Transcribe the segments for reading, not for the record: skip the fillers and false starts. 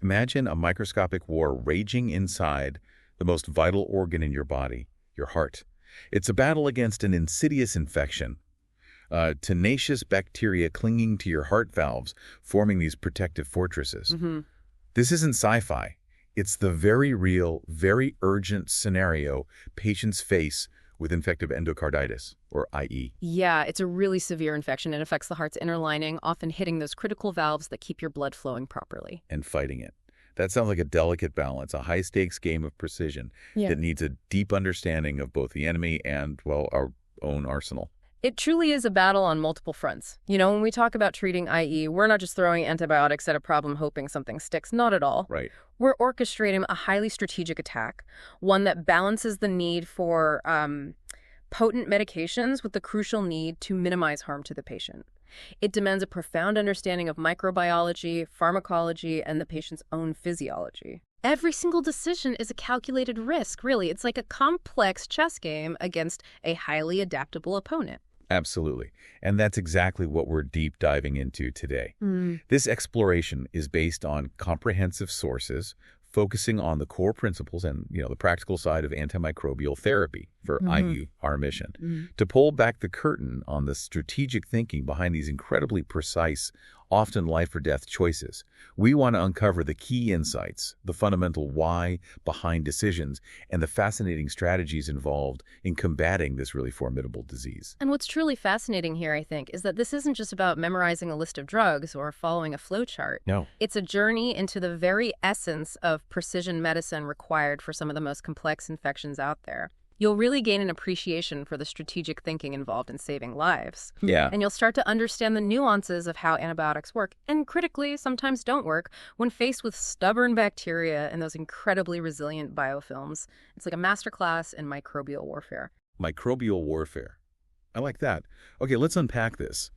Imagine a microscopic war raging inside the most vital organ in your body, your heart. It's a battle against an insidious infection, tenacious bacteria clinging to your heart valves, forming these protective fortresses. This isn't sci-fi. It's the very real, very urgent scenario patients face with infective endocarditis, or IE. Yeah, it's a really severe infection. It affects the heart's inner lining, often hitting those critical valves that keep your blood flowing properly. And fighting it. That sounds like a delicate balance, a high-stakes game of precision that needs a deep understanding of both the enemy and, well, our own arsenal. It truly is a battle on multiple fronts. You know, when we talk about treating IE, we're not just throwing antibiotics at a problem hoping something sticks. Not at all. Right. We're orchestrating a highly strategic attack, one that balances the need for potent medications with the crucial need to minimize harm to the patient. It demands a profound understanding of microbiology, pharmacology, and the patient's own physiology. Every single decision is a calculated risk, really. It's like a complex chess game against a highly adaptable opponent. Absolutely. And that's exactly what we're deep diving into today. This exploration is based on comprehensive sources, focusing on the core principles and, the practical side of antimicrobial therapy for IU, our mission. To pull back the curtain on the strategic thinking behind these incredibly precise, often life-or-death choices, we want to uncover the key insights, the fundamental why behind decisions, and the fascinating strategies involved in combating this really formidable disease. And what's truly fascinating here, I think, is that this isn't just about memorizing a list of drugs or following a flowchart. No. It's a journey into the very essence of precision medicine required for some of the most complex infections out there. You'll really gain an appreciation for the strategic thinking involved in saving lives. Yeah. And you'll start to understand the nuances of how antibiotics work, and critically, sometimes don't work, when faced with stubborn bacteria and those incredibly resilient biofilms. It's like a masterclass in microbial warfare. Microbial warfare. I like that. Okay, let's unpack this.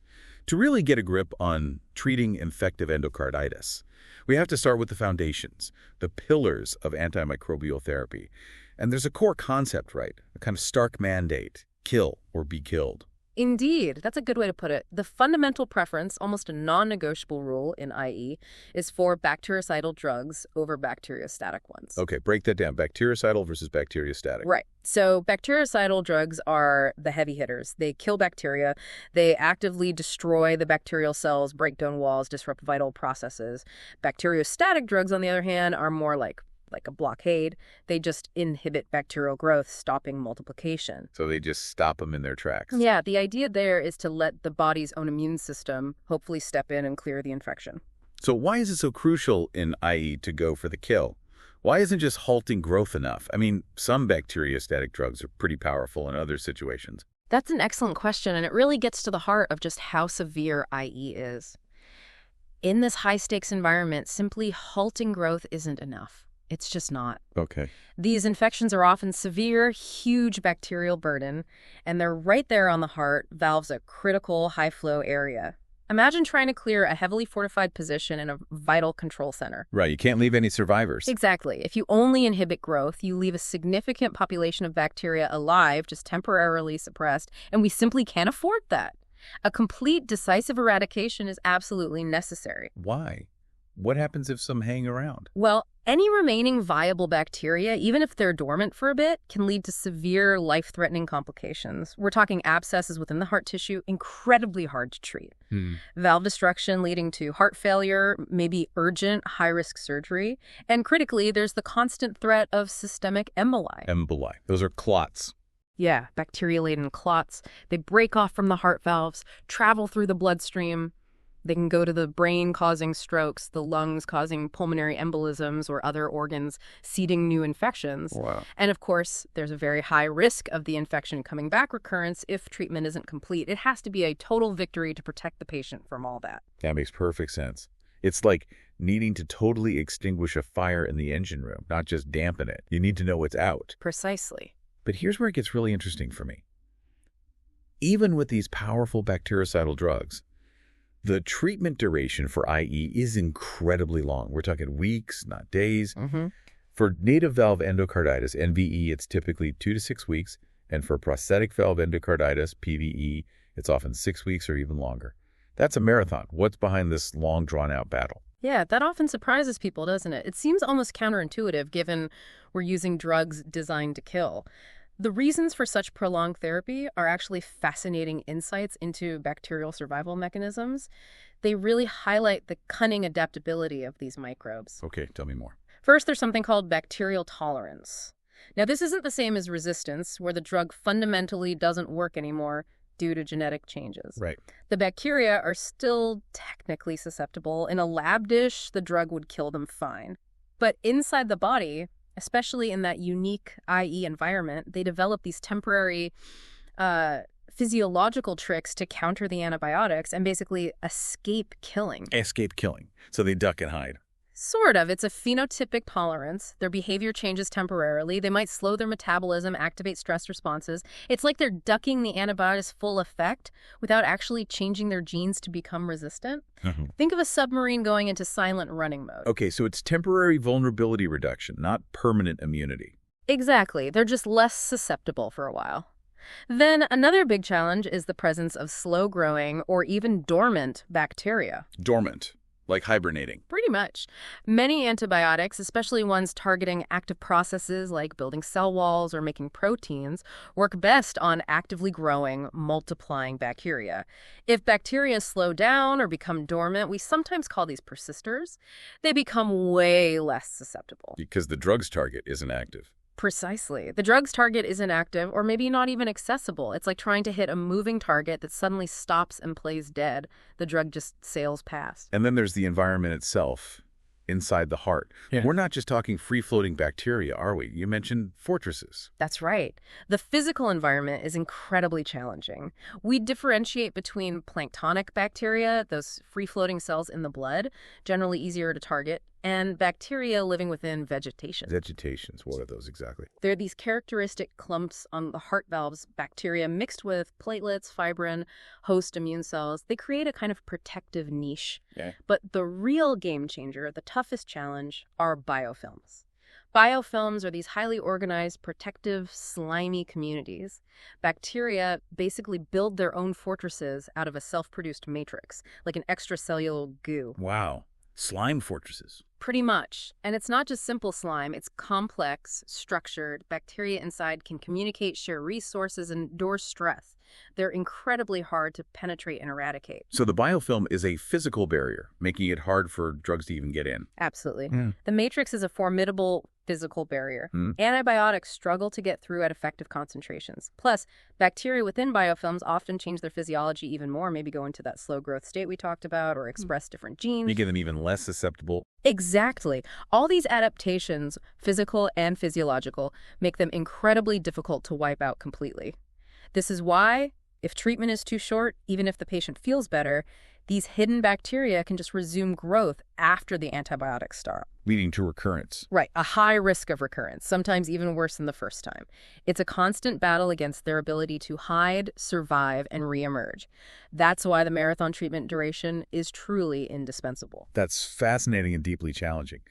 To really get a grip on treating infective endocarditis, we have to start with the foundations, the pillars of antimicrobial therapy. And there's a core concept, right? A kind of stark mandate: kill or be killed. Indeed. That's a good way to put it. The fundamental preference, almost a non-negotiable rule in IE, is for bactericidal drugs over bacteriostatic ones. Okay, break that down. Bactericidal versus bacteriostatic. Right. So bactericidal drugs are the heavy hitters. They kill bacteria. They actively destroy the bacterial cells, break down walls, disrupt vital processes. Bacteriostatic drugs, on the other hand, are more like a blockade. They just inhibit bacterial growth, stopping multiplication. So they just stop them in their tracks. Yeah, the idea there is to let the body's own immune system hopefully step in and clear the infection. So why is it so crucial in IE to go for the kill? Why isn't just halting growth enough? I mean, some bacteriostatic drugs are pretty powerful in other situations. That's an excellent question, and it really gets to the heart of just how severe IE is. In this high-stakes environment, simply halting growth isn't enough. It's just not. Okay. These infections are often severe, huge bacterial burden, and they're right there on the heart, valves a critical high-flow area. Imagine trying to clear a heavily fortified position in a vital control center. Right, you can't leave any survivors. Exactly. If you only inhibit growth, you leave a significant population of bacteria alive, just temporarily suppressed, and we simply can't afford that. A complete, decisive eradication is absolutely necessary. Why? What happens if some hang around? Well, any remaining viable bacteria, even if they're dormant for a bit, can lead to severe, life-threatening complications. We're talking abscesses within the heart tissue, incredibly hard to treat. Valve destruction leading to heart failure, maybe urgent, high-risk surgery. And critically, there's the constant threat of systemic emboli. Emboli. Those are clots. Yeah, bacteria-laden clots. They break off from the heart valves, travel through the bloodstream. They can go to the brain, causing strokes, the lungs, causing pulmonary embolisms or other organs, seeding new infections. Wow. And of course, there's a very high risk of the infection coming back recurrence if treatment isn't complete. It has to be a total victory to protect the patient from all that. That makes perfect sense. It's like needing to totally extinguish a fire in the engine room, not just dampen it. You need to know it's out. Precisely. But here's where it gets really interesting for me. Even with these powerful bactericidal drugs, the treatment duration for IE is incredibly long. We're talking weeks, not days. For native valve endocarditis, NVE, it's typically 2 to 6 weeks. And for prosthetic valve endocarditis, PVE, it's often 6 weeks or even longer. That's a marathon. What's behind this long, drawn-out battle? Yeah, that often surprises people, doesn't it? It seems almost counterintuitive given we're using drugs designed to kill. The reasons for such prolonged therapy are actually fascinating insights into bacterial survival mechanisms. They really highlight the cunning adaptability of these microbes. Okay, tell me more. First, there's something called bacterial tolerance. Now, this isn't the same as resistance, where the drug fundamentally doesn't work anymore due to genetic changes. Right. The bacteria are still technically susceptible. In a lab dish, the drug would kill them fine. But inside the body, especially in that unique IE environment, they develop these temporary physiological tricks to counter the antibiotics and basically escape killing. Escape killing. So they duck and hide. Sort of. It's a phenotypic tolerance. Their behavior changes temporarily. They might slow their metabolism, activate stress responses. It's like they're ducking the antibiotic's full effect without actually changing their genes to become resistant. Think of a submarine going into silent running mode. Okay, so it's temporary vulnerability reduction, not permanent immunity. Exactly. They're just less susceptible for a while. Then another big challenge is the presence of slow-growing or even dormant bacteria. Dormant. Like hibernating. Pretty much. Many antibiotics, especially ones targeting active processes like building cell walls or making proteins, work best on actively growing, multiplying bacteria. If bacteria slow down or become dormant, we sometimes call these persisters. They become way less susceptible. Because the drug's target isn't active. Precisely. The drug's target isn't active or maybe not even accessible. It's like trying to hit a moving target that suddenly stops and plays dead. The drug just sails past. And then there's the environment itself, inside the heart. Yeah. We're not just talking free-floating bacteria, are we? You mentioned fortresses. That's right. The physical environment is incredibly challenging. We differentiate between planktonic bacteria, those free-floating cells in the blood, generally easier to target, and bacteria living within vegetation. Vegetations, what are those exactly? They're these characteristic clumps on the heart valves, bacteria mixed with platelets, fibrin, host immune cells. They create a kind of protective niche. Okay. But the real game changer, the toughest challenge, are biofilms. Biofilms are these highly organized, protective, slimy communities. Bacteria basically build their own fortresses out of a self-produced matrix, like an extracellular goo. Wow. Slime fortresses. Pretty much. And it's not just simple slime, it's complex, structured. Bacteria inside can communicate, share resources, and endure stress. They're incredibly hard to penetrate and eradicate. So the biofilm is a physical barrier, making it hard for drugs to even get in. Absolutely. Yeah. The matrix is a formidable physical barrier. Antibiotics struggle to get through at effective concentrations. Plus, bacteria within biofilms often change their physiology even more, maybe go into that slow growth state we talked about or express different genes. Making them even less susceptible. Exactly. All these adaptations, physical and physiological, make them incredibly difficult to wipe out completely. This is why, if treatment is too short, even if the patient feels better, these hidden bacteria can just resume growth after the antibiotics stop. Leading to recurrence. Right, a high risk of recurrence, sometimes even worse than the first time. It's a constant battle against their ability to hide, survive, and reemerge. That's why the marathon treatment duration is truly indispensable. That's fascinating and deeply challenging.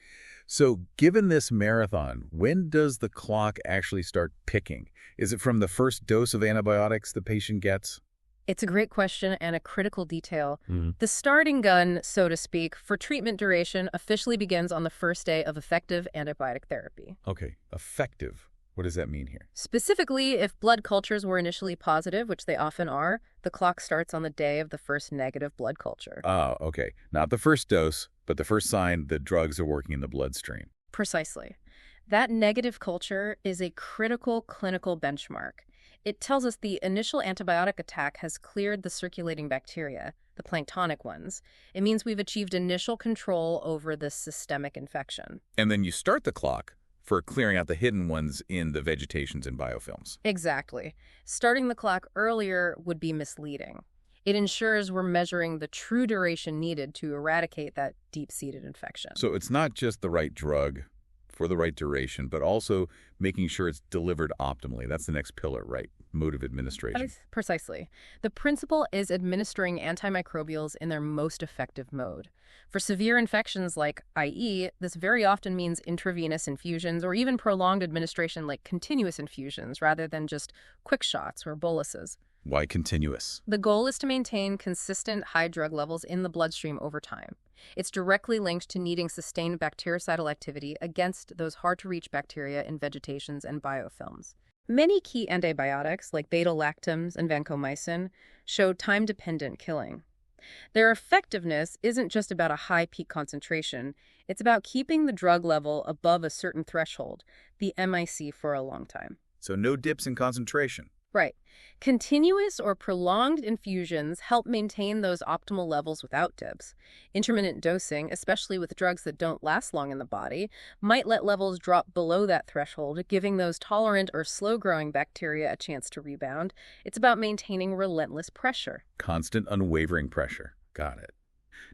So given this marathon, when does the clock actually start ticking? Is it from the first dose of antibiotics the patient gets? It's a great question and a critical detail. The starting gun, so to speak, for treatment duration officially begins on the first day of effective antibiotic therapy. Okay, effective. What does that mean here? Specifically, if blood cultures were initially positive, which they often are, the clock starts on the day of the first negative blood culture. Oh, okay. Not the first dose, but the first sign the drugs are working in the bloodstream. Precisely. That negative culture is a critical clinical benchmark. It tells us the initial antibiotic attack has cleared the circulating bacteria, the planktonic ones. It means we've achieved initial control over the systemic infection. And then you start the clock for clearing out the hidden ones in the vegetations and biofilms. Exactly. Starting the clock earlier would be misleading. It ensures we're measuring the true duration needed to eradicate that deep-seated infection. So it's not just the right drug for the right duration, but also making sure it's delivered optimally. That's the next pillar, right? Mode of administration. Precisely. The principle is administering antimicrobials in their most effective mode. For severe infections like IE, this very often means intravenous infusions or even prolonged administration like continuous infusions rather than just quick shots or boluses. Why continuous? The goal is to maintain consistent high drug levels in the bloodstream over time. It's directly linked to needing sustained bactericidal activity against those hard-to-reach bacteria in vegetations and biofilms. Many key antibiotics, like beta-lactams and vancomycin, show time-dependent killing. Their effectiveness isn't just about a high peak concentration, it's about keeping the drug level above a certain threshold, the MIC, for a long time. So no dips in concentration. Right. Continuous or prolonged infusions help maintain those optimal levels without dips. Intermittent dosing, especially with drugs that don't last long in the body, might let levels drop below that threshold, giving those tolerant or slow-growing bacteria a chance to rebound. It's about maintaining relentless pressure. Constant, unwavering pressure. Got it.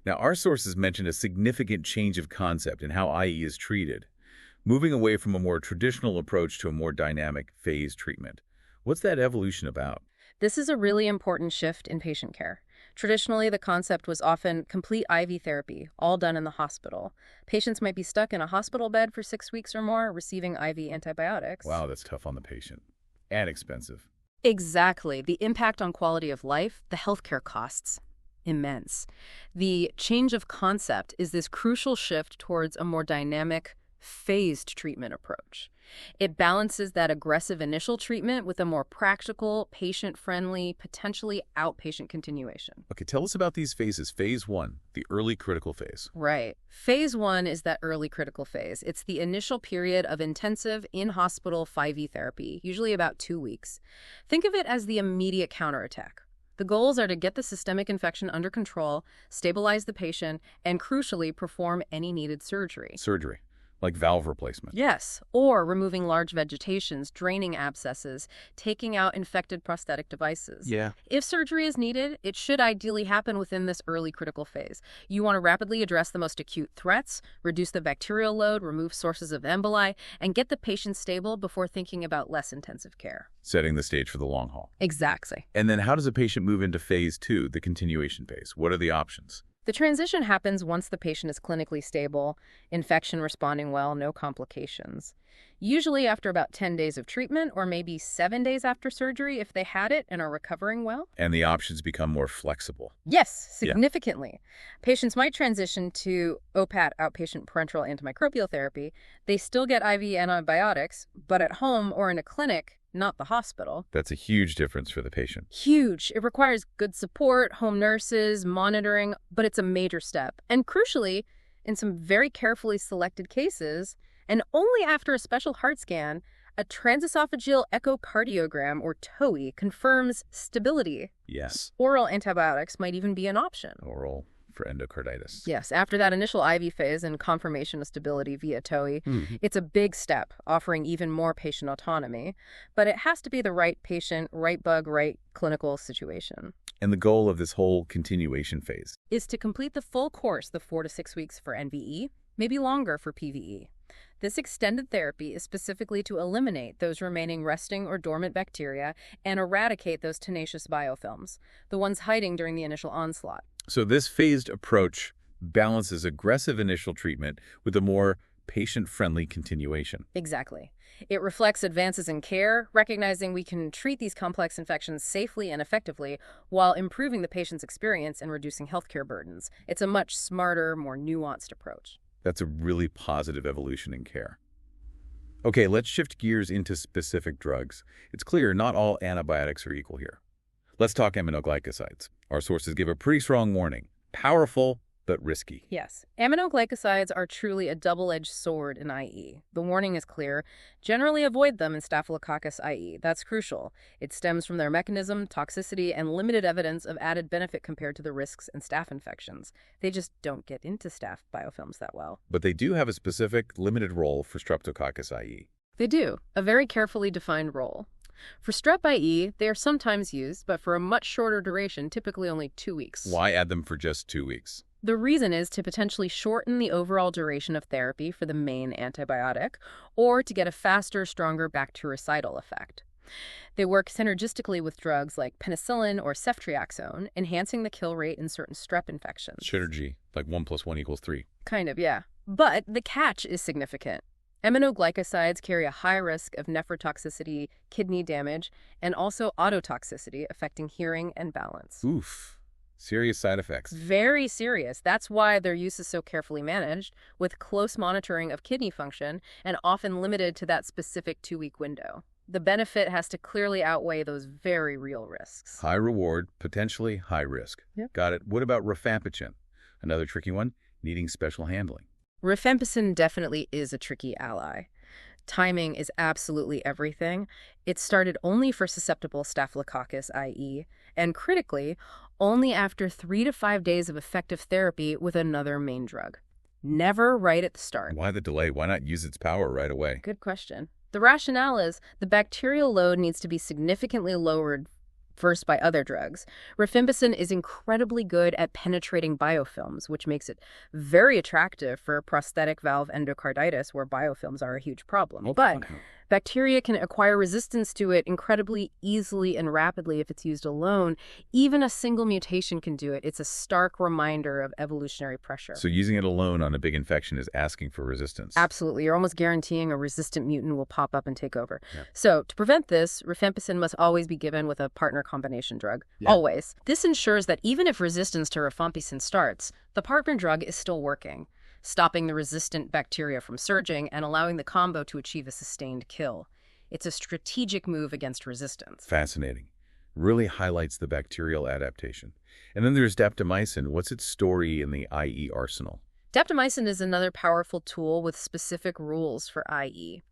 Now, our sources mentioned a significant change of concept in how IE is treated, moving away from a more traditional approach to a more dynamic phase treatment. What's that evolution about? This is a really important shift in patient care. Traditionally, the concept was often complete IV therapy, all done in the hospital. Patients might be stuck in a hospital bed for 6 weeks or more, receiving IV antibiotics. Wow, that's tough on the patient. And expensive. Exactly. The impact on quality of life, the healthcare costs, immense. The change of concept is this crucial shift towards a more dynamic, phased treatment approach. It balances that aggressive initial treatment with a more practical, patient-friendly, potentially outpatient continuation. Okay, tell us about these phases. Phase 1, the early critical phase. Right. Phase 1 is that early critical phase. It's the initial period of intensive in-hospital 5E therapy, usually about 2 weeks. Think of it as the immediate counterattack. The goals are to get the systemic infection under control, stabilize the patient, and crucially, perform any needed surgery. Surgery, like valve replacement. Yes, or removing large vegetations, draining abscesses, taking out infected prosthetic devices. Yeah. If surgery is needed, it should ideally happen within this early critical phase. You want to rapidly address the most acute threats, reduce the bacterial load, remove sources of emboli, and get the patient stable before thinking about less intensive care. Setting the stage for the long haul. Exactly. And then how does a patient move into phase 2, the continuation phase? What are the options? The transition happens once the patient is clinically stable, infection responding well, no complications. Usually after about 10 days of treatment or maybe 7 days after surgery if they had it and are recovering well. And the options become more flexible. Yes, significantly. Patients might transition to OPAT, outpatient parenteral antimicrobial therapy. They still get IV antibiotics, but at home or in a clinic, not the hospital. That's a huge difference for the patient. Huge. It requires good support, home nurses, monitoring, but it's a major step. And crucially, in some very carefully selected cases, and only after a special heart scan, a transesophageal echocardiogram, or TOE, confirms stability. Yes. Oral antibiotics might even be an option. Oral for endocarditis. Yes, after that initial IV phase and confirmation of stability via TOE, it's a big step, offering even more patient autonomy. But it has to be the right patient, right bug, right clinical situation. And the goal of this whole continuation phase is to complete the full course, the 4 to 6 weeks for NVE, maybe longer for PVE. This extended therapy is specifically to eliminate those remaining resting or dormant bacteria and eradicate those tenacious biofilms, the ones hiding during the initial onslaught. So this phased approach balances aggressive initial treatment with a more patient-friendly continuation. Exactly. It reflects advances in care, recognizing we can treat these complex infections safely and effectively while improving the patient's experience and reducing healthcare burdens. It's a much smarter, more nuanced approach. That's a really positive evolution in care. Okay, let's shift gears into specific drugs. It's clear not all antibiotics are equal here. Let's talk aminoglycosides. Our sources give a pretty strong warning. Powerful, but risky. Yes. Aminoglycosides are truly a double-edged sword in IE. The warning is clear. Generally avoid them in Staphylococcus IE. That's crucial. It stems from their mechanism, toxicity, and limited evidence of added benefit compared to the risks in staph infections. They just don't get into staph biofilms that well. But they do have a specific, limited role for Streptococcus IE. They do. A very carefully defined role. For Strep IE, they are sometimes used, but for a much shorter duration, typically only 2 weeks. Why add them for just 2 weeks? The reason is to potentially shorten the overall duration of therapy for the main antibiotic, or to get a faster, stronger bactericidal effect. They work synergistically with drugs like penicillin or ceftriaxone, enhancing the kill rate in certain strep infections. Synergy, like 1 + 1 = 3. Kind of, yeah. But the catch is significant. Aminoglycosides carry a high risk of nephrotoxicity, kidney damage, and also ototoxicity affecting hearing and balance. Oof. Serious side effects. Very serious. That's why their use is so carefully managed, with close monitoring of kidney function and often limited to that specific 2-week window. The benefit has to clearly outweigh those very real risks. High reward, potentially high risk. Yep. Got it. What about rifampicin? Another tricky one, needing special handling. Rifampicin definitely is a tricky ally. Timing is absolutely everything. It started only for susceptible Staphylococcus IE, and critically, only after 3 to 5 days of effective therapy with another main drug. Never right at the start. Why the delay? Why not use its power right away? Good question. The rationale is the bacterial load needs to be significantly lowered first by other drugs. Rifampicin is incredibly good at penetrating biofilms, which makes it very attractive for prosthetic valve endocarditis, where biofilms are a huge problem. But bacteria can acquire resistance to it incredibly easily and rapidly if it's used alone. Even a single mutation can do it. It's a stark reminder of evolutionary pressure. So using it alone on a big infection is asking for resistance. Absolutely. You're almost guaranteeing a resistant mutant will pop up and take over. Yeah. So to prevent this, rifampicin must always be given with a partner combination drug. Yeah. Always. This ensures that even if resistance to rifampicin starts, the partner drug is still working, stopping the resistant bacteria from surging and allowing the combo to achieve a sustained kill. It's a strategic move against resistance. Fascinating. Really highlights the bacterial adaptation. And then there's daptomycin. What's its story in the IE arsenal? Daptomycin is another powerful tool with specific rules for IE.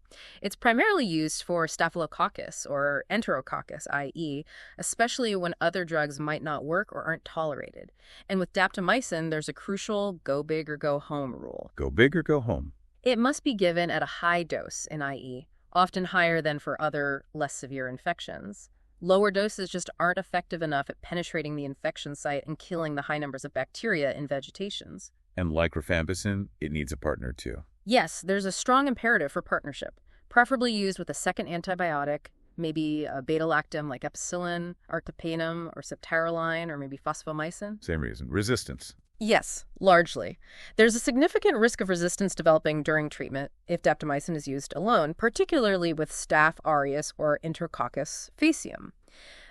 It's primarily used for Staphylococcus or Enterococcus IE, especially when other drugs might not work or aren't tolerated. And with daptomycin, there's a crucial go big or go home rule. Go big or go home. It must be given at a high dose in IE, often higher than for other, less severe infections. Lower doses just aren't effective enough at penetrating the infection site and killing the high numbers of bacteria in vegetations. And like rifampicin, it needs a partner too. Yes, there's a strong imperative for partnership, preferably used with a second antibiotic, maybe a beta-lactam like epicillin, artepanum, or ceftaroline, or maybe fosfomycin. Same reason. Resistance. Yes, largely. There's a significant risk of resistance developing during treatment if daptomycin is used alone, particularly with Staph aureus or Enterococcus faecium.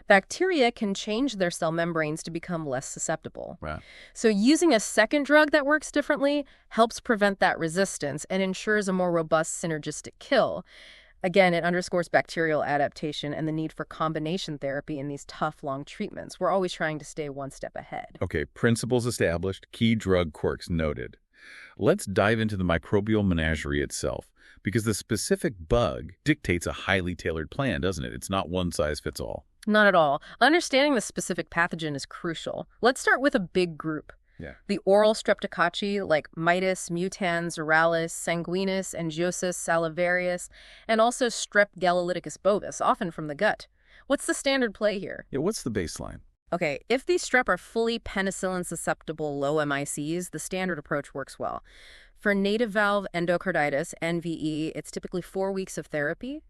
Bacteria can change their cell membranes to become less susceptible. Wow. So using a second drug that works differently helps prevent that resistance and ensures a more robust synergistic kill. Again, it underscores bacterial adaptation and the need for combination therapy in these tough, long treatments. We're always trying to stay one step ahead. Okay, principles established, key drug quirks noted. Let's dive into the microbial menagerie itself, because the specific bug dictates a highly tailored plan, doesn't it? It's not one size fits all. Not at all. Understanding the specific pathogen is crucial. Let's start with a big group. Yeah. The oral streptococci like mitis, mutans, oralis, sanguinis, angiosus, salivarius, and also strep galeoliticus bovis, often from the gut. What's the standard play here? Yeah, what's the baseline? Okay, if these strep are fully penicillin-susceptible low MICs, the standard approach works well. For native valve endocarditis, NVE, it's typically 4 weeks of therapy.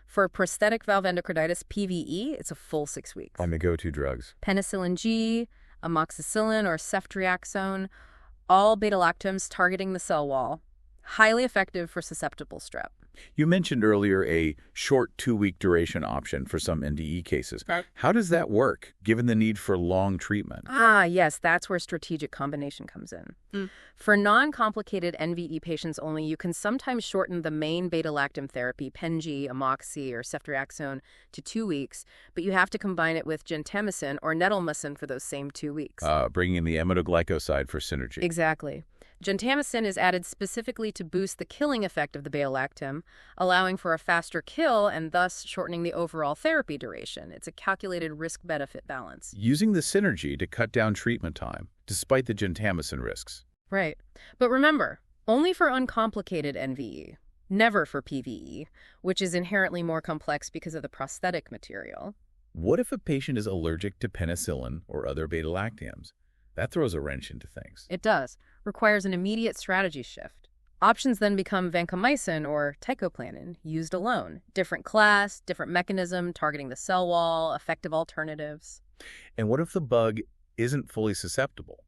For prosthetic valve endocarditis, PVE, it's a full 6 weeks. On the go-to drugs. Penicillin G, amoxicillin or ceftriaxone, all beta-lactams targeting the cell wall. Highly effective for susceptible strep. You mentioned earlier a short 2-week duration option for some NDE cases. How does that work, given the need for long treatment? Yes, that's where strategic combination comes in. For non-complicated NVE patients only, you can sometimes shorten the main beta-lactam therapy, Pen-G, amoxi, or ceftriaxone, to 2 weeks, but you have to combine it with gentamicin or nettlemycin for those same 2 weeks. Bringing in the aminoglycoside for synergy. Exactly. Gentamicin is added specifically to boost the killing effect of the beta-lactam, allowing for a faster kill and thus shortening the overall therapy duration. It's a calculated risk-benefit balance. Using the synergy to cut down treatment time, despite the gentamicin risks. Right. But remember, only for uncomplicated NVE, never for PVE, which is inherently more complex because of the prosthetic material. What if a patient is allergic to penicillin or other beta-lactams? That throws a wrench into things. It does. Requires an immediate strategy shift. Options then become vancomycin or teicoplanin, used alone. Different class, different mechanism, targeting the cell wall, effective alternatives. And what if the bug isn't fully susceptible?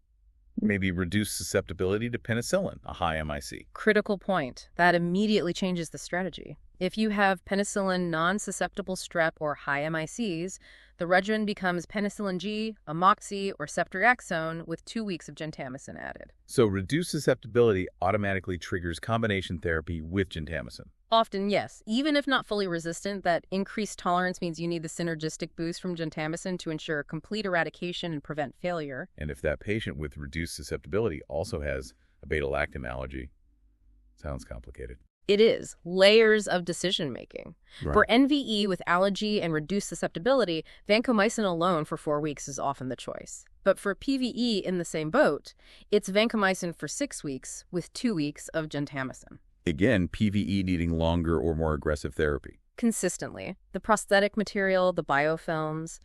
maybe reduce susceptibility to penicillin, a high MIC. Critical point. That immediately changes the strategy. If you have penicillin non-susceptible strep or high MICs, the regimen becomes penicillin G, amoxi, or ceftriaxone with 2 weeks of gentamicin added. So reduced susceptibility automatically triggers combination therapy with gentamicin. Often, yes. Even if not fully resistant, that increased tolerance means you need the synergistic boost from gentamicin to ensure complete eradication and prevent failure. And if that patient with reduced susceptibility also has a beta-lactam allergy, sounds complicated. It is. Layers of decision-making. Right. For NVE with allergy and reduced susceptibility, vancomycin alone for 4 weeks is often the choice. But for PVE in the same boat, it's vancomycin for 6 weeks with 2 weeks of gentamicin. Again, PVE needing longer or more aggressive therapy. Consistently. The prosthetic material, the biofilms,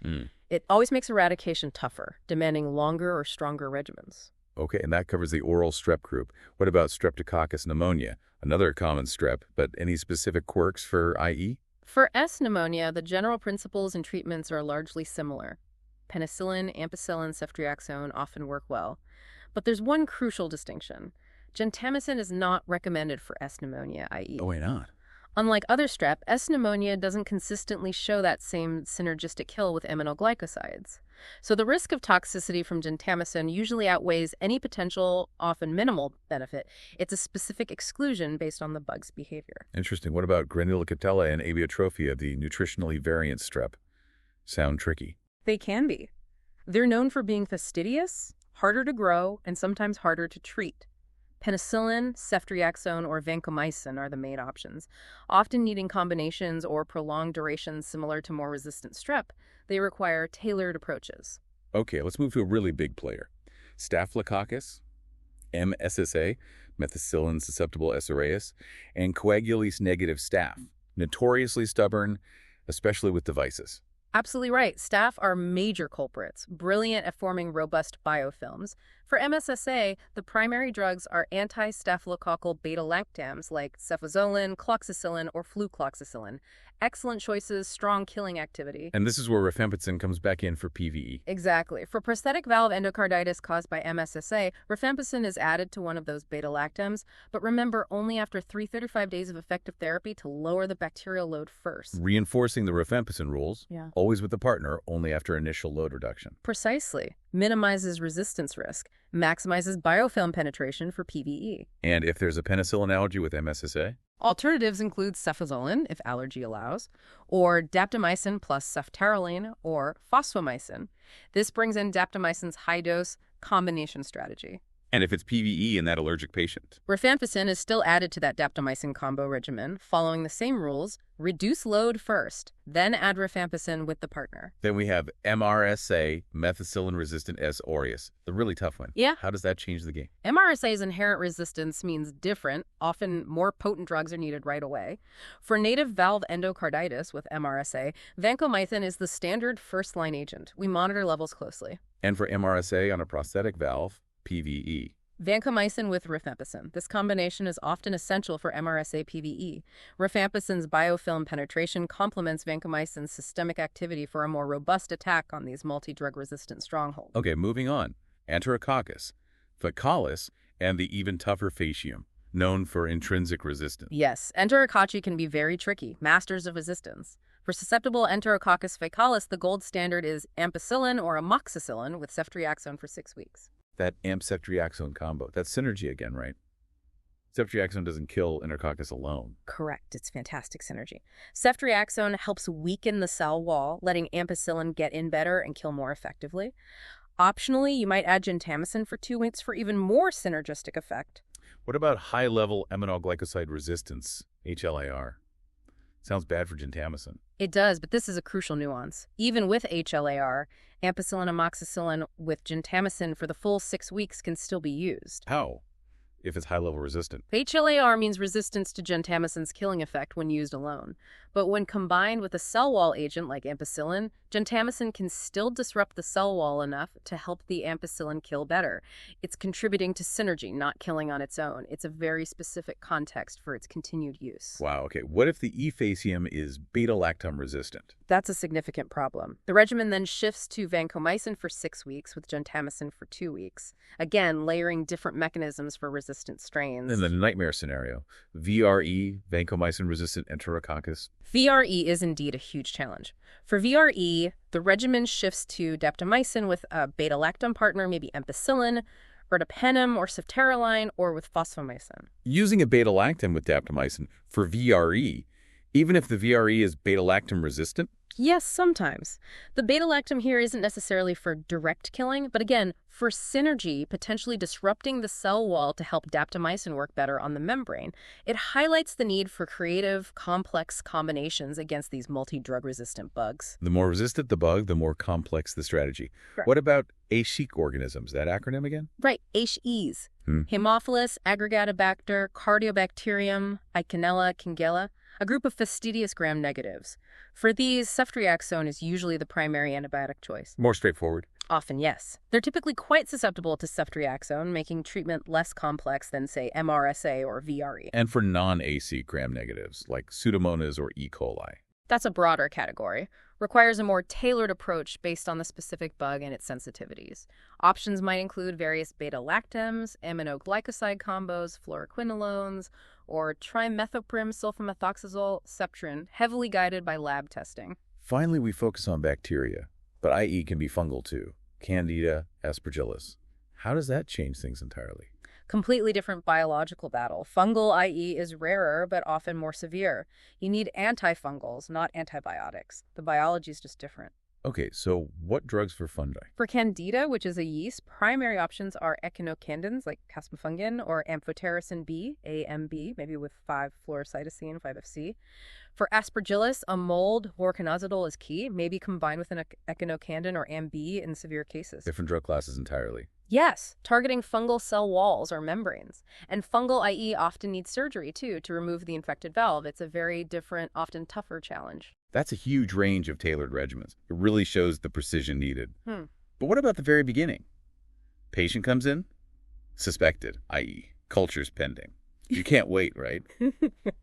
it always makes eradication tougher, demanding longer or stronger regimens. Okay, and that covers the oral strep group. What about Streptococcus pneumonia? Another common strep, but any specific quirks for IE? For S. pneumonia, the general principles and treatments are largely similar. Penicillin, ampicillin, ceftriaxone often work well. But there's one crucial distinction. Gentamicin is not recommended for S. pneumonia, IE. Oh, why not? Unlike other strep, S. pneumonia doesn't consistently show that same synergistic kill with aminoglycosides. So the risk of toxicity from gentamicin usually outweighs any potential, often minimal, benefit. It's a specific exclusion based on the bug's behavior. Interesting. What about granulocatella and abiotrophia, the nutritionally variant strep? Sound tricky. They can be. They're known for being fastidious, harder to grow, and sometimes harder to treat. Penicillin, ceftriaxone, or vancomycin are the main options. Often needing combinations or prolonged durations similar to more resistant strep, they require tailored approaches. Okay, let's move to a really big player. Staphylococcus, MSSA, methicillin-susceptible SRAS, and coagulase-negative staph, notoriously stubborn, especially with devices. Absolutely right. Staph are major culprits, brilliant at forming robust biofilms. For MSSA, the primary drugs are anti-staphylococcal beta-lactams like cefazolin, cloxacillin, or flucloxacillin. Excellent choices, strong killing activity. And this is where rifampicin comes back in for PVE. Exactly. For prosthetic valve endocarditis caused by MSSA, rifampicin is added to one of those beta-lactams, but remember, only after 335 days of effective therapy to lower the bacterial load first. Reinforcing the rifampicin rules, always with the partner, only after initial load reduction. Precisely. Minimizes resistance risk, maximizes biofilm penetration for PVE. And if there's a penicillin allergy with MSSA? Alternatives include cefazolin, if allergy allows, or daptomycin plus ceftaroline, or fosfomycin. This brings in daptomycin's high-dose combination strategy. And if it's PVE in that allergic patient? Rifampicin is still added to that daptomycin combo regimen, following the same rules. Reduce load first, then add rifampicin with the partner. Then we have MRSA, methicillin-resistant S. aureus, the really tough one. Yeah. How does that change the game? MRSA's inherent resistance means different. Often more potent drugs are needed right away. For native valve endocarditis with MRSA, vancomycin is the standard first-line agent. We monitor levels closely. And for MRSA on a prosthetic valve, PVE. Vancomycin with rifampicin. This combination is often essential for MRSA PVE. Rifampicin's biofilm penetration complements vancomycin's systemic activity for a more robust attack on these multi-drug resistant strongholds. Okay, moving on. Enterococcus, faecalis, and the even tougher faecium, known for intrinsic resistance. Yes, enterococci can be very tricky, masters of resistance. For susceptible Enterococcus faecalis, the gold standard is ampicillin or amoxicillin with ceftriaxone for 6 weeks. That amp-ceftriaxone combo. That's synergy again, right? Ceftriaxone doesn't kill Enterococcus alone. Correct. It's fantastic synergy. Ceftriaxone helps weaken the cell wall, letting ampicillin get in better and kill more effectively. Optionally, you might add gentamicin for 2 weeks for even more synergistic effect. What about high-level aminoglycoside resistance, HLAR? Sounds bad for gentamicin. It does, but this is a crucial nuance. Even with HLAR, ampicillin amoxicillin with gentamicin for the full 6 weeks can still be used. How? if it's high-level resistant? HLAR means resistance to gentamicin's killing effect when used alone. But when combined with a cell wall agent like ampicillin, gentamicin can still disrupt the cell wall enough to help the ampicillin kill better. It's contributing to synergy, not killing on its own. It's a very specific context for its continued use. Wow, okay. What if the E-phacium is beta-lactam resistant? That's a significant problem. The regimen then shifts to vancomycin for 6 weeks with gentamicin for 2 weeks. Again, layering different mechanisms for resistant strains. In the nightmare scenario, VRE, vancomycin-resistant enterococcus. VRE is indeed a huge challenge. For VRE, the regimen shifts to daptomycin with a beta-lactam partner, maybe ampicillin, ertapenem or ceftaroline, or with fosfomycin. Using a beta-lactam with daptomycin for VRE, even if the VRE is beta-lactam resistant? Yes, sometimes. The beta-lactam here isn't necessarily for direct killing, but again, for synergy, potentially disrupting the cell wall to help daptomycin work better on the membrane. It highlights the need for creative, complex combinations against these multi-drug-resistant bugs. The more resistant the bug, the more complex the strategy. Correct. What about ASHIC organisms? That acronym again? Right, HEs. Haemophilus, Aggregatibacter, Cardiobacterium, Eikenella, Kingella, a group of fastidious gram-negatives. For these, ceftriaxone is usually the primary antibiotic choice. More straightforward. Often, yes. They're typically quite susceptible to ceftriaxone, making treatment less complex than, say, MRSA or VRE. And for non-AC gram-negatives, like Pseudomonas or E. coli. That's a broader category. Requires a more tailored approach based on the specific bug and its sensitivities. Options might include various beta-lactams, aminoglycoside combos, fluoroquinolones, or trimethoprim sulfamethoxazole, Septrin, heavily guided by lab testing. Finally, we focus on bacteria, but IE can be fungal too. Candida, Aspergillus. How does that change things entirely? Completely different biological battle. Fungal IE is rarer, but often more severe. You need antifungals, not antibiotics. The biology is just different. Okay, so what drugs for fungi? For Candida, which is a yeast, primary options are echinocandins like caspofungin or amphotericin B, AMB, maybe with 5-fluorocytosine, 5-FC. For Aspergillus, a mold, voriconazole is key, maybe combined with an echinocandin or AMB in severe cases. Different drug classes entirely. Yes, targeting fungal cell walls or membranes. And fungal IE often needs surgery, too, to remove the infected valve. It's a very different, often tougher challenge. That's a huge range of tailored regimens. It really shows the precision needed. But what about the very beginning? Patient comes in, suspected, i.e., culture's pending. You can't wait, right?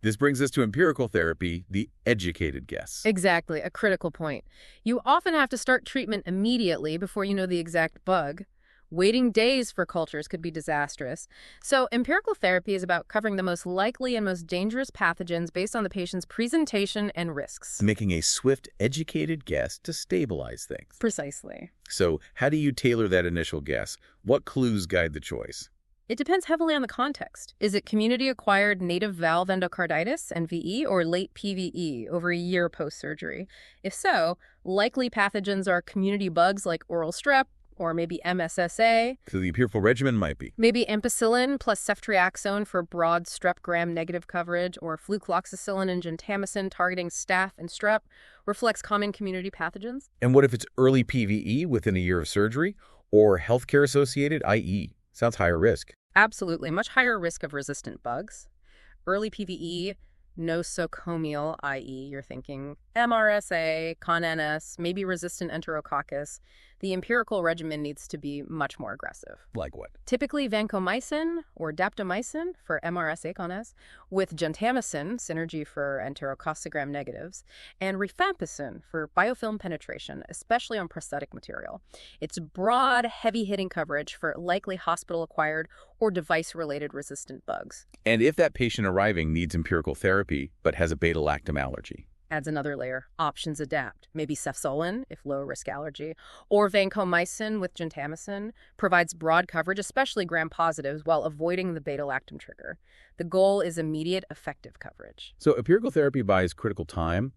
This brings us to empirical therapy, the educated guess. Exactly, a critical point. You often have to start treatment immediately before you know the exact bug. Waiting days for cultures could be disastrous. So empirical therapy is about covering the most likely and most dangerous pathogens based on the patient's presentation and risks. Making a swift, educated guess to stabilize things. Precisely. So how do you tailor that initial guess? What clues guide the choice? It depends heavily on the context. Is it community-acquired native valve endocarditis, NVE, or late PVE over a year post-surgery? If so, likely pathogens are community bugs like oral strep, or maybe MSSA. So the empirical regimen might be. Maybe ampicillin plus ceftriaxone for broad strep gram-negative coverage, or flucloxacillin and gentamicin targeting staph and strep reflects common community pathogens. And what if it's early PVE within a year of surgery, or healthcare-associated IE? Sounds higher risk. Absolutely, much higher risk of resistant bugs. Early PVE, nosocomial, i.e. you're thinking MRSA, ConNS, maybe resistant enterococcus. The empirical regimen needs to be much more aggressive. Like what? Typically vancomycin or daptomycin for MRSA ConNS, with gentamicin, synergy for enterococcal gram-negatives, and rifampicin for biofilm penetration, especially on prosthetic material. It's broad, heavy-hitting coverage for likely hospital-acquired or device-related resistant bugs. And if that patient arriving needs empirical therapy but has a beta-lactam allergy? Adds another layer. Options adapt. Maybe cefsolin, if low-risk allergy, or vancomycin with gentamicin provides broad coverage, especially gram-positives, while avoiding the beta-lactam trigger. The goal is immediate, effective coverage. So empirical therapy buys critical time,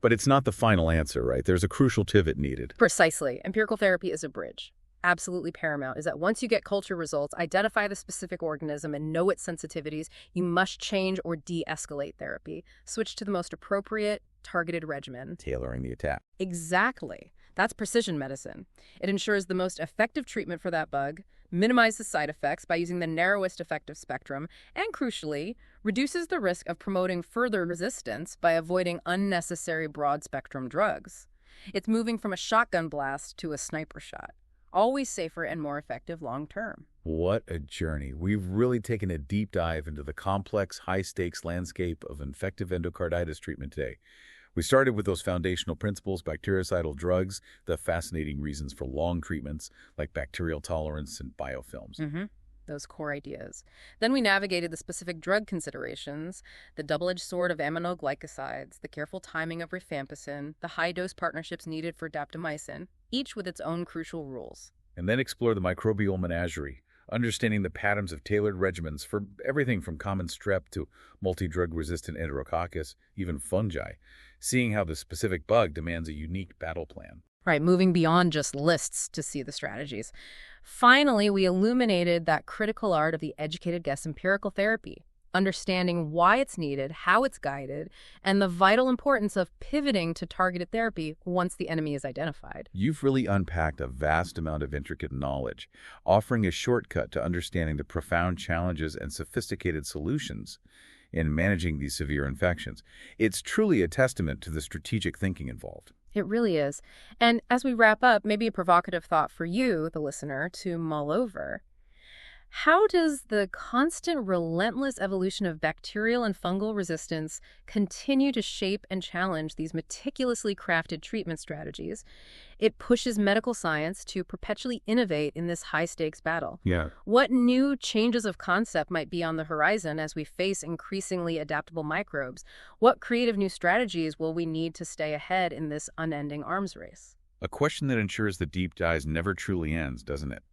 but it's not the final answer, right? There's a crucial pivot needed. Precisely. Empirical therapy is a bridge. Absolutely paramount is that once you get culture results, identify the specific organism and know its sensitivities, you must change or de-escalate therapy. Switch to the most appropriate, targeted regimen. Tailoring the attack. Exactly. That's precision medicine. It ensures the most effective treatment for that bug, minimizes side effects by using the narrowest effective spectrum, and crucially, reduces the risk of promoting further resistance by avoiding unnecessary broad-spectrum drugs. It's moving from a shotgun blast to a sniper shot. Always safer and more effective long-term. What a journey. We've really taken a deep dive into the complex, high-stakes landscape of infective endocarditis treatment today. We started with those foundational principles, bactericidal drugs, the fascinating reasons for long treatments like bacterial tolerance and biofilms. Those core ideas. Then we navigated the specific drug considerations, the double-edged sword of aminoglycosides, the careful timing of rifampicin, the high-dose partnerships needed for daptomycin, each with its own crucial rules. And then explore the microbial menagerie, understanding the patterns of tailored regimens for everything from common strep to multi-drug-resistant enterococcus, even fungi, seeing how the specific bug demands a unique battle plan. Right, moving beyond just lists to see the strategies. Finally, we illuminated that critical art of the educated guess empirical therapy, understanding why it's needed, how it's guided, and the vital importance of pivoting to targeted therapy once the enemy is identified. You've really unpacked a vast amount of intricate knowledge, offering a shortcut to understanding the profound challenges and sophisticated solutions in managing these severe infections. It's truly a testament to the strategic thinking involved. It really is. And as we wrap up, maybe a provocative thought for you, the listener, to mull over. How does the constant, relentless evolution of bacterial and fungal resistance continue to shape and challenge these meticulously crafted treatment strategies? It pushes medical science to perpetually innovate in this high-stakes battle. Yeah. What new changes of concept might be on the horizon as we face increasingly adaptable microbes? What creative new strategies will we need to stay ahead in this unending arms race? A question that ensures the deep dive never truly ends, doesn't it?